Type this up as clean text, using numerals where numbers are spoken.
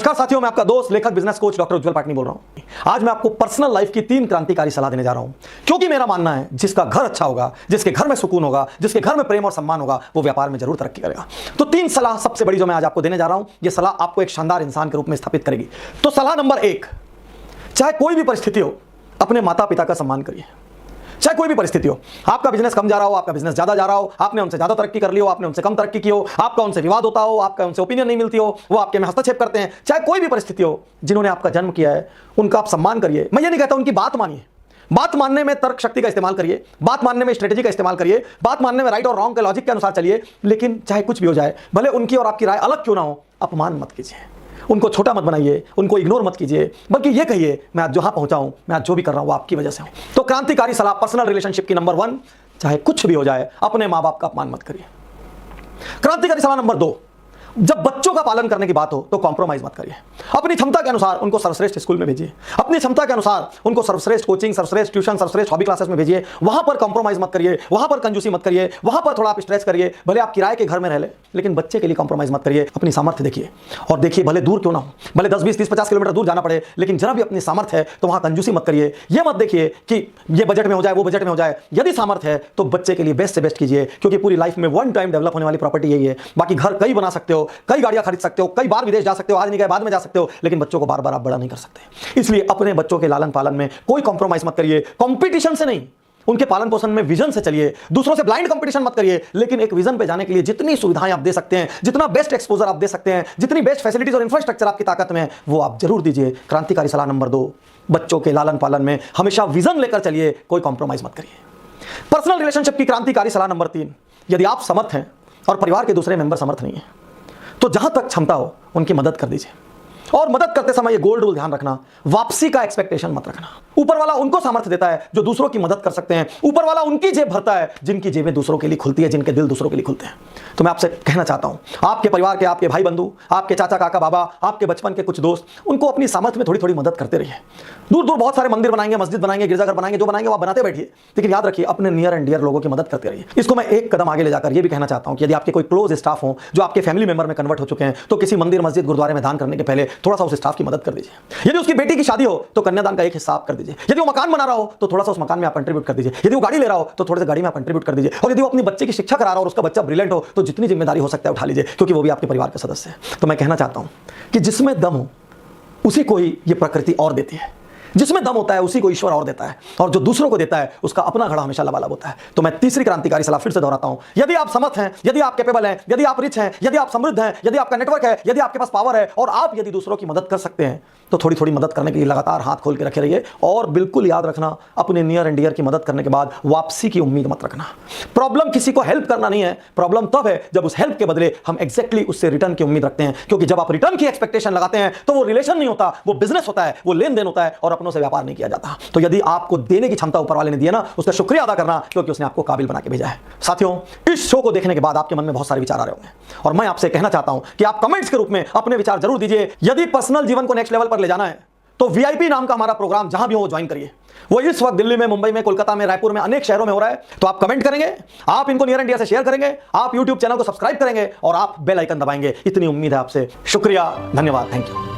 नमस्कार साथियों, मैं आपका दोस्त लेखक बिजनेस कोच डॉक्टर उज्जवल पाटनी बोल रहा हूं। आज मैं आपको पर्सनल लाइफ की 3 क्रांतिकारी सलाह देने जा रहा हूं, क्योंकि मेरा मानना है जिसका घर अच्छा होगा, जिसके घर में सुकून होगा, जिसके घर में प्रेम और सम्मान होगा, वो व्यापार में जरूर तरक्की करेगा। तो 3 सलाह सबसे बड़ी जो मैं आज आपको देने जा रहा हूं, ये सलाह आपको एक शानदार इंसान के रूप में स्थापित करेगी। तो सलाह नंबर 1, चाहे कोई भी परिस्थिति हो, अपने माता पिता का सम्मान करिए। चाहे कोई भी परिस्थिति हो, आपका बिजनेस कम जा रहा हो, आपका बिजनेस ज्यादा जा रहा हो, आपने उनसे ज्यादा तरक्की कर ली हो, आपने उनसे कम तरक्की की हो, आपका उनसे विवाद होता हो, आपका उनसे ओपिनियन नहीं मिलती हो, वो आपके में हस्तक्षेप करते हैं, चाहे कोई भी परिस्थिति हो, जिन्होंने आपका जन्म किया है उनका आप सम्मान करिए। मैं ये नहीं कहता उनकी बात मानिए, बात मानने में तर्क शक्ति का इस्तेमाल करिए, बात मानने में स्ट्रेटेजी का इस्तेमाल करिए, बात मानने में राइट और रॉन्ग के लॉजिक के अनुसार चलिए, लेकिन चाहे कुछ भी हो जाए, भले उनकी और आपकी राय अलग क्यों ना हो, अपमान मत कीजिए, उनको छोटा मत बनाइए, उनको इग्नोर मत कीजिए, बल्कि ये कहिए मैं आज जहां पहुंचा हूं, मैं आज जो भी कर रहा हूं वो आपकी वजह से हूं। तो क्रांतिकारी सलाह पर्सनल रिलेशनशिप की नंबर 1, चाहे कुछ भी हो जाए, अपने मां बाप का अपमान मत करिए। क्रांतिकारी सलाह नंबर 2, जब बच्चों का पालन करने की बात हो तो कॉम्प्रोमाइज मत करिए। अपनी क्षमता के अनुसार उनको सर्वश्रेष्ठ स्कूल में भेजिए, अपनी क्षमता के अनुसार उनको सर्वश्रेष्ठ कोचिंग, सर्वश्रेष्ठ ट्यूशन, सर्वश्रेष्ठ हॉबी क्लासेस में भेजिए। वहां पर कॉम्प्रोमाइज मत करिए, वहां पर कंजूसी मत करिए, वहां पर थोड़ा आप स्ट्रेच करिए। भले आप किराए के घर में रह ले, लेकिन बच्चे के लिए कॉम्प्रोमाइज मत करिए। अपनी सामर्थ्य देखिए और देखिए, भले दूर क्यों ना हो, भले 10, 20, 30, 50 किलोमीटर दूर जाना पड़े, लेकिन जरा भी अपनी सामर्थ्य है तो वहां कंजूसी मत करिए। यह मत देखिए कि ये बजट में हो जाए, वो बजट में हो जाए। यदि सामर्थ्य है तो बच्चे के लिए बेस्ट से बेस्ट कीजिए, क्योंकि पूरी लाइफ में वन टाइम डेवलप होने वाली प्रॉपर्टी यही है। बाकी घर कई बना सकते हो, कई गाड़ियां खरीद सकते हो, कई बार विदेश जा सकते हो, आज नहीं गए बाद में जा सकते हो, लेकिन बच्चों को बार बार आप बड़ा नहीं कर सकते। इसलिए अपने बच्चों के लालन पालन में कोई कॉम्प्रोमाइज मत करिए। कंपटीशन से नहीं, उनके पालन पोषण में विजन से चलिए। दूसरों से ब्लाइंड कंपटीशन मत करिए, लेकिन एक विजन पे जाने के लिए जितनी सुविधाएं आप दे सकते हैं, जितना बेस्ट एक्सपोजर आप दे सकते हैं, जितनी बेस्ट फैसिलिटीज और इंफ्रास्ट्रक्चर आपकी ताकत में है, वो आप जरूर दीजिए। क्रांतिकारी सलाह नंबर 2, बच्चों के लालन पालन में हमेशा विजन लेकर चलिए, कोई कॉम्प्रोमाइज मत करिए। पर्सनल रिलेशनशिप की क्रांतिकारी सलाह नंबर 3, यदि आप समर्थ हैं और परिवार के दूसरे मेंबर समर्थ नहीं है, तो जहां तक क्षमता हो उनकी मदद कर दीजिए। और मदद करते समय ये गोल्ड रूल ध्यान रखना, वापसी का एक्सपेक्टेशन मत रखना। ऊपर वाला उनको सामर्थ्य देता है जो दूसरों की मदद कर सकते हैं। ऊपर वाला उनकी जेब भरता है जिनकी जेबें दूसरों के लिए खुलती है, जिनके दिल दूसरों के लिए खुलते हैं। तो मैं आपसे कहना चाहता हूं, आपके परिवार के, आपके भाई बंधु, आपके चाचा काका बाबा, आपके बचपन के कुछ दोस्त, उनको अपनी सामर्थ्य में थोड़ी थोड़ी मदद करते रहिए। दूर दूर बहुत सारे मंदिर बनाएंगे, मस्जिद बनाएंगे, गिरजाघर बनाएंगे, जो बनाएंगे वो बनाते बैठिए, लेकिन याद रखिए अपने नियर एंड डियर लोगों की मदद करते रहिए। इसको मैं एक कदम आगे ले जाकर ये भी कहना चाहता हूं कि यदि आपके कोई क्लोज स्टाफ हो जो आपके फैमिली मेंबर में कन्वर्ट हो चुके हैं, तो किसी मंदिर, मस्जिद, गुरुद्वारे में दान करने के पहले थोड़ा सा उस स्टाफ की मदद कर दीजिए। यदि उसकी बेटी की शादी हो तो कन्यादान का एक हिस्सा आप कर दीजिए। यदि वो मकान बना रहा हो तो थोड़ा सा उस मकान में आप कंट्रीब्यूट कर दीजिए। यदि वो गाड़ी ले रहा हो तो थोड़े से गाड़ी में आप कंट्रीब्यूट कर दीजिए। और यदि वो अपनी बच्चे की शिक्षा करा रहा हो और उसका बच्चा ब्रिलियंट हो तो जितनी जिम्मेदारी हो सकता है उठा लीजिए, क्योंकि वो भी आपके परिवार का सदस्य है। तो मैं कहना चाहता हूं कि जिसमें दम हो उसी को ही ये प्रकृति और देती है, जिसमें दम होता है उसी को ईश्वर और देता है, और जो दूसरों को देता है उसका अपना घड़ा हमेशा लबालब होता है। तो मैं तीसरी क्रांतिकारी सलाह फिर से दोहराता हूं, यदि आप समर्थ हैं, यदि आप कैपेबल हैं, यदि आप रिच हैं, यदि आप समृद्ध हैं, यदि आपका नेटवर्क है, यदि आपके पास पावर है और आप यदि दूसरों की मदद कर सकते हैं, तो थोड़ी थोड़ी मदद करने के लिए लगातार हाथ खोल के रखे रहिए। और बिल्कुल याद रखना, अपने नियर एंड डियर की मदद करने के बाद वापसी की उम्मीद मत रखना। प्रॉब्लम किसी को हेल्प करना नहीं है, प्रॉब्लम तब है जब उस हेल्प के बदले हम एग्जैक्टली उससे रिटर्न की उम्मीद रखते हैं। क्योंकि जब आप रिटर्न की एक्सपेक्टेशन लगाते हैं तो वो रिलेशन नहीं होता, वो बिजनेस होता है, वो लेन देन होता है, और अपनों से व्यापार नहीं किया जाता। तो यदि आपको देने की क्षमता ऊपर वाले ने दी है ना, उसका शुक्रिया अदा करना, क्योंकि उसने आपको काबिल बना के भेजा है। साथियों, इस शो को देखने के बाद आपके मन में बहुत सारे विचार आ रहे होंगे, और मैं आपसे कहना चाहता हूं कि आप कमेंट्स के रूप में अपने विचार जरूर दीजिए। यदि पर्सनल जीवन को नेक्स्ट लेवल पर ले जाना है तो वीआईपी नाम का हमारा प्रोग्राम जहां भी हो ज्वाइन करिए। वो इस वक्त दिल्ली में, मुंबई में, कोलकाता में, रायपुर में, अनेक शहरों में हो रहा है। तो आप कमेंट करेंगे, आप इनको नियर एंड डियर से शेयर करेंगे, आप यूट्यूब चैनल को सब्सक्राइब करेंगे और आप बेल आइकन दबाएंगे। इतनी उम्मीद है आपसे। शुक्रिया, धन्यवाद, थैंक यू।